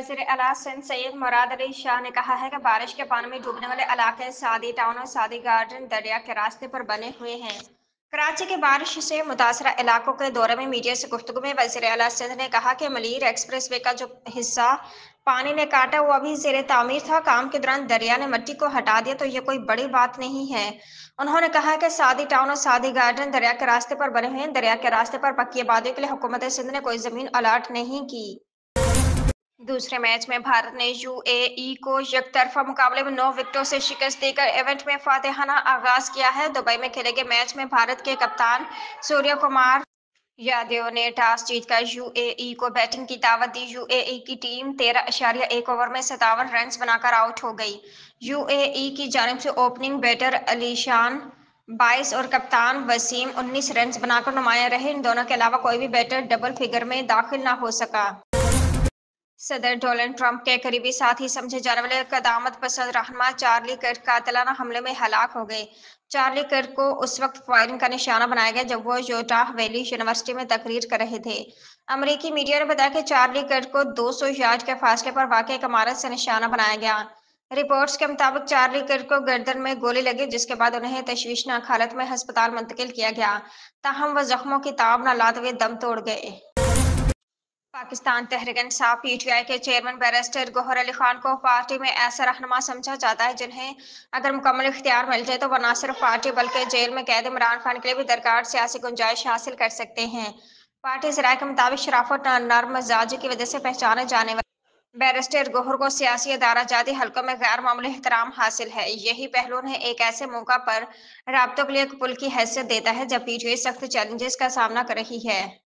वज़ीर आला सिंध सैयद मुराद अली शाह ने कहा है कि बारिश के पानी में डूबने वाले इलाके सादी टाउन और सादी गार्डन दरिया के रास्ते पर बने हुए हैं। कराची के बारिश से मुतासरा इलाकों के दौरे में मीडिया से गुफ्तगू में वज़ीर आला सिंध ने कहा कि मलीर एक्सप्रेस वे का जो हिस्सा पानी ने काटा वो अभी जेर तामीर था। काम के दौरान दरिया ने मिट्टी को हटा दिया तो ये कोई बड़ी बात नहीं है। उन्होंने कहा कि सादी टाउन और सादी गार्डन दरिया के रास्ते पर बने हुए हैं। दरिया के रास्ते पर पक्की आबादियों के लिए हुकूमत सिंध ने कोई जमीन अलाट नहीं की। दूसरे मैच में भारत ने यूएई को एकतरफा मुकाबले में 9 विकेटों से शिकस्त देकर इवेंट में फातेहाना आगाज किया है। दुबई में खेले गए मैच में भारत के कप्तान सूर्य कुमार यादव ने टॉस जीतकर यूएई को बैटिंग की दावत दी। यूएई की टीम 13.1 ओवर में 57 रन बनाकर आउट हो गई। यूएई की जानिब से ओपनिंग बैटर अलीशान 22 और कप्तान वसीम 19 रन बनाकर नुमाया रहे। इन दोनों के अलावा कोई भी बैटर डबल फिगर में दाखिल न हो सका। सदर डोनाल्ड ट्रंप के करीबी साथी समझे जाने वाले कदामत पसंद रहनुमा चार्ली किर्क कातिलाना हमले में हलाक हो गए। चार्ली किर्क को उस वक्त फायरिंग का निशाना बनाया गया जब वो यूटाह वैली यूनिवर्सिटी में तकरीर कर रहे थे। अमेरिकी मीडिया ने बताया कि चार्ली किर्क को 200 यार्ड के फासले पर वाक़ एक इमारत से निशाना बनाया गया। रिपोर्ट्स के मुताबिक चार्ली किर्क को गर्दन में गोली लगी जिसके बाद उन्हें तशवीशनाक हालत में अस्पताल मुंतकिल किया गया। ताहम वह जख्मों की ताब न लाते हुए दम तोड़ गए। पाकिस्तान तहरीक-ए-इंसाफ पीटीआई के चेयरमैन बैरिस्टर गौहर अली खान को पार्टी में ऐसा रहनुमा समझा जाता है जिन्हें अगर मुकम्मल इख्तियार मिल जाए तो वह न सिर्फ पार्टी बल्कि जेल में कैद इमरान खान के लिए भी दरकार सियासी गुंजाइश हासिल कर सकते हैं। पार्टी ज़राए के मुताबिक शराफत और नर्म मिजाजी की वजह से पहचाने जाने वाले बैरिस्टर गौहर को सियासी अदारा-जाती हलकों में गैर मामूली एहतराम हासिल है। यही पहलू उन्हें एक ऐसे मौका पर राब्तों के लिए एक पुल की हैसियत देता है जब पीटीआई सख्त चैलेंजेस का सामना कर रही है।